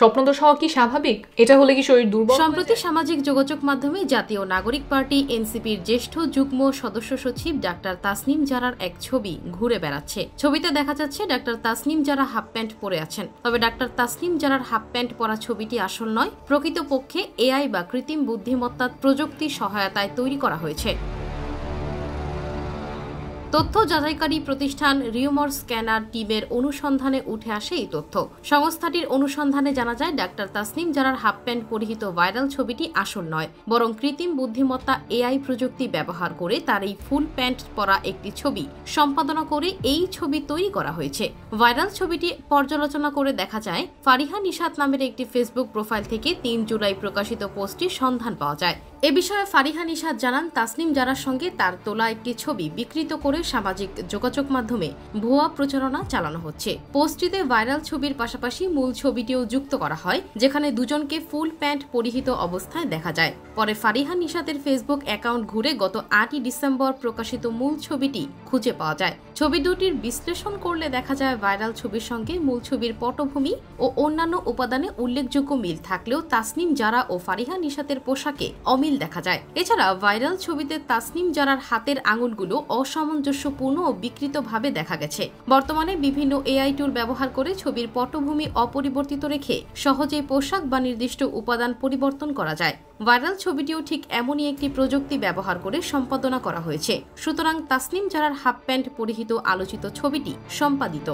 স্বপ্নদোষ হওয়া কি স্বাভাবিক? এটা হলে কি শরীর দুর্বল? সম্প্রতি সামাজিক যোগাযোগ মাধ্যমে জাতীয় নাগরিক পার্টি এনসিপির জ্যেষ্ঠ যুগ্ম সদস্য সচিব ডাক্তার তাসনিম জারার এক ছবি ঘুরে বেড়াচ্ছে। ছবিতে দেখা যাচ্ছে ডাক্তার তাসনিম জারা হাফ প্যান্ট পরে আছেন। তবে ডাক্তার তাসনিম জারার হাফ প্যান্ট পরা ছবিটি আসল নয়, প্রকৃতপক্ষে এআই বা কৃত্রিম বুদ্ধিমত্তার প্রযুক্তির সহায়তায় তৈরি করা হয়েছে। তথ্য যাচাইকারী প্রতিষ্ঠান রিউমর স্ক্যানার টিমের অনুসন্ধানে উঠে আসে এই তথ্য। সংস্থাটির অনুসন্ধানে জানা যায় ডাক্তার তাসনিম জারার হাফ প্যান্ট পরিহিত ভাইরাল ছবিটি আসল নয়, বরং কৃত্রিম বুদ্ধিমত্তা এআই প্রযুক্তি ব্যবহার করে তার এই ফুল প্যান্ট পরা একটি ছবি সম্পাদনা করে এই ছবি তৈরি করা হয়েছে। ভাইরাল ছবিটি পর্যালোচনা করে দেখা যায় ফারিহা নিশাত নামের একটি ফেসবুক প্রোফাইল থেকে ৩ জুলাই প্রকাশিত পোস্টটির সন্ধান পাওয়া যায়। এ বিষয়ে ফারিহা নিশাত জানান, তাসনিম জারার সঙ্গে তার তোলা একটি ছবি বিকৃত করে সামাজিক যোগাযোগ মাধ্যমে ভুয়া প্রচারণা চালানো হচ্ছে। পোস্টটিতে ভাইরাল ছবির পাশাপাশি মূল ছবিটিও যুক্ত করা হয়, যেখানে দুজনকে ফুল প্যান্ট পরিহিত অবস্থায় দেখা যায়। পরে ফারিহা নিশাতের ফেসবুক অ্যাকাউন্ট ঘুরে গত ৮ই ডিসেম্বর প্রকাশিত মূল ছবিটি খুঁজে পাওয়া যায়। ছবি দুটির বিশ্লেষণ করলে দেখা যায় ভাইরাল ছবির সঙ্গে মূল ছবির পটভূমি ও অন্যান্য উপাদানে উল্লেখযোগ্য মিল থাকলেও তাসনিম জারা ও ফারিহা নিশাতের পোশাকে অমিল দেখা যায়। এছাড়া ভাইরাল ছবিতে তাসনিম জারার হাতের আঙুলগুলো অসামঞ্জস্যপূর্ণ ও বিকৃতভাবে দেখা গেছে। বর্তমানে বিভিন্ন এআই টুল ব্যবহার করে ছবির পটভূমি অপরিবর্তিত রেখে সহজেই পোশাক বা নির্দিষ্ট উপাদান পরিবর্তন করা যায়। ভাইরাল ছবিটিও ঠিক এমনই একটি প্রযুক্তি ব্যবহার করে সম্পাদনা করা হয়েছে। সুতরাং তাসনিম জারার হাফ প্যান্ট পরিহিত আলোচিত ছবিটি সম্পাদিত।